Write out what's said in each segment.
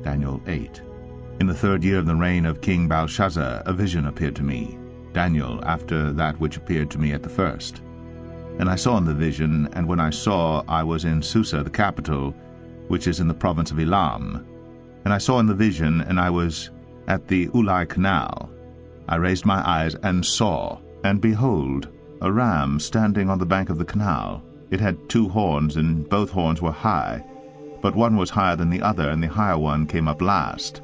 Daniel 8. In the 3rd year of the reign of King Belshazzar, a vision appeared to me, Daniel, after that which appeared to me at the first. And I saw in the vision, and when I saw, I was in Susa the capital, which is in the province of Elam. And I saw in the vision, and I was at the Ulai canal. I raised my eyes and saw, and behold, a ram standing on the bank of the canal. It had 2 horns, and both horns were high, but one was higher than the other, and the higher one came up last.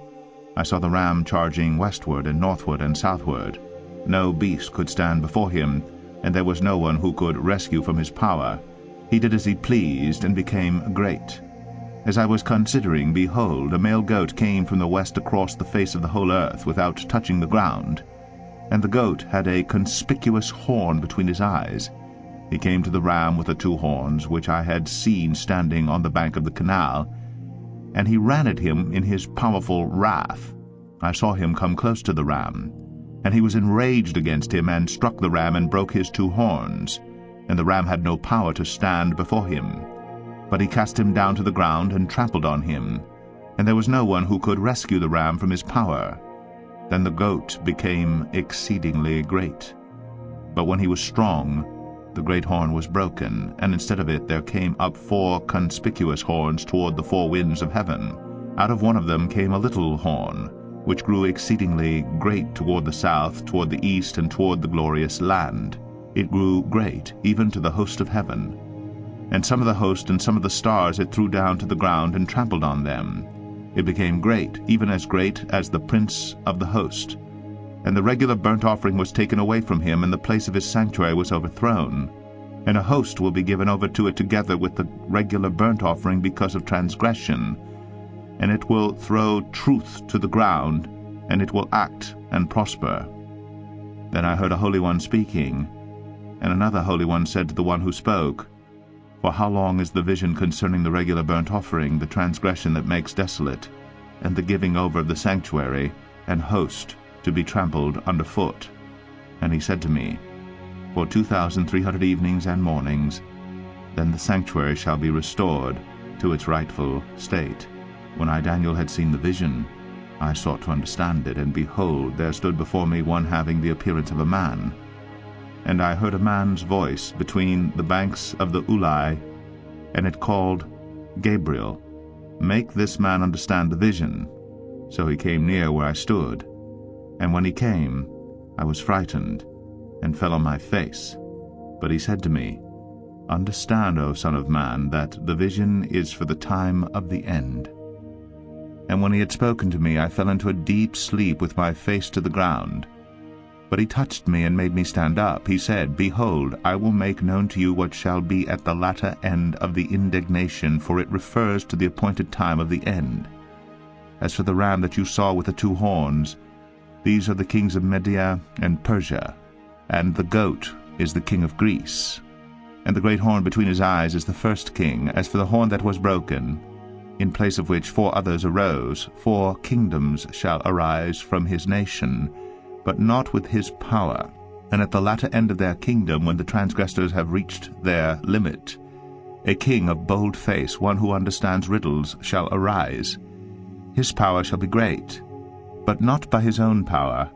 I saw the ram charging westward and northward and southward. No beast could stand before him, and there was no one who could rescue from his power. He did as he pleased, and became great. As I was considering, behold, a male goat came from the west across the face of the whole earth without touching the ground. And the goat had a conspicuous horn between his eyes. He came to the ram with the 2 horns, which I had seen standing on the bank of the canal, and he ran at him in his powerful wrath. I saw him come close to the ram, and he was enraged against him, and struck the ram and broke his 2 horns, and the ram had no power to stand before him. But he cast him down to the ground and trampled on him, and there was no one who could rescue the ram from his power. Then the goat became exceedingly great. But when he was strong, the great horn was broken, and instead of it there came up 4 conspicuous horns toward the 4 winds of heaven. Out of one of them came a little horn, which grew exceedingly great toward the south, toward the east, and toward the glorious land. It grew great, even to the host of heaven. And some of the host and some of the stars it threw down to the ground and trampled on them. It became great, even as great as the prince of the host. And the regular burnt offering was taken away from him, and the place of his sanctuary was overthrown. And a host will be given over to it together with the regular burnt offering because of transgression. And it will throw truth to the ground, and it will act and prosper. Then I heard a holy one speaking, and another holy one said to the one who spoke, For how long is the vision concerning the regular burnt offering, the transgression that makes desolate, and the giving over of the sanctuary, and host, to be trampled underfoot? And he said to me, For 2,300 evenings and mornings, then the sanctuary shall be restored to its rightful state. When I, Daniel, had seen the vision, I sought to understand it, and behold, there stood before me one having the appearance of a man. And I heard a man's voice between the banks of the Ulai, and it called, Gabriel, make this man understand the vision. So he came near where I stood. And when he came, I was frightened, and fell on my face. But he said to me, Understand, O Son of Man, that the vision is for the time of the end. And when he had spoken to me, I fell into a deep sleep with my face to the ground. But he touched me and made me stand up. He said, Behold, I will make known to you what shall be at the latter end of the indignation, for it refers to the appointed time of the end. As for the ram that you saw with the 2 horns, these are the kings of Media and Persia, and the goat is the king of Greece. And the great horn between his eyes is the first king. As for the horn that was broken, in place of which 4 others arose, 4 kingdoms shall arise from his nation, but not with his power. And at the latter end of their kingdom, when the transgressors have reached their limit, a king of bold face, one who understands riddles, shall arise. His power shall be great, but not by his own power,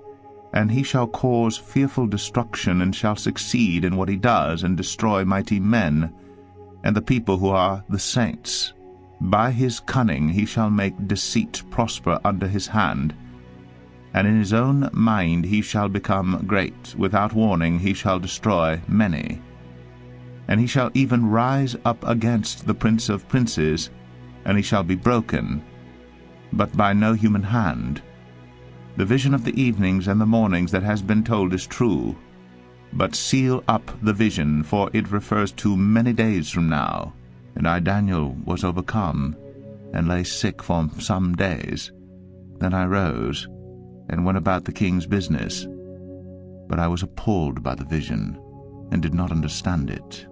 and he shall cause fearful destruction, and shall succeed in what he does, and destroy mighty men, and the people who are the saints. By his cunning he shall make deceit prosper under his hand, and in his own mind he shall become great. Without warning he shall destroy many. And he shall even rise up against the prince of princes, and he shall be broken, but by no human hand. The vision of the evenings and the mornings that has been told is true, but seal up the vision, for it refers to many days from now. And I, Daniel, was overcome, and lay sick for some days. Then I rose, and went about the king's business. But I was appalled by the vision, and did not understand it.